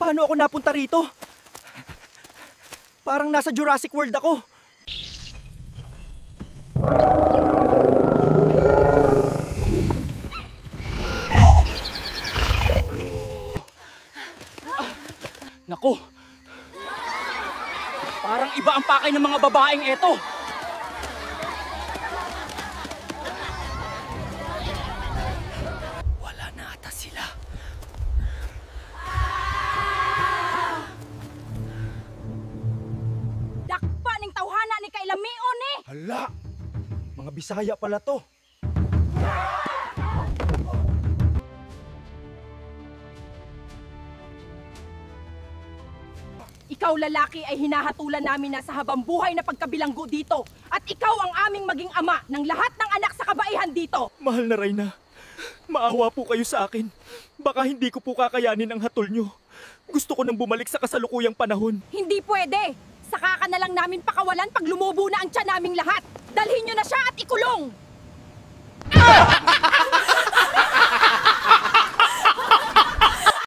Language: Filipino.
Paano ako napunta rito? Parang nasa Jurassic World ako. Nako! Parang iba ang pakay ng mga babaeng eto! Wala na ata sila. Dakpa ning tawhana ni kay Lamion ni. Hala! Mga Bisaya pala to. Ikaw lalaki ay hinahatulan namin na sa habang buhay na pagkabilanggo dito. At ikaw ang aming maging ama ng lahat ng anak sa kabaihan dito. Mahal na Reyna, maawa po kayo sa akin. Baka hindi ko po kakayanin ang hatol nyo. Gusto ko nang bumalik sa kasalukuyang panahon. Hindi pwede. Saka ka na lang namin pakawalan pag lumubo na ang tiyan naming lahat. Dalhin nyo na siya at ikulong!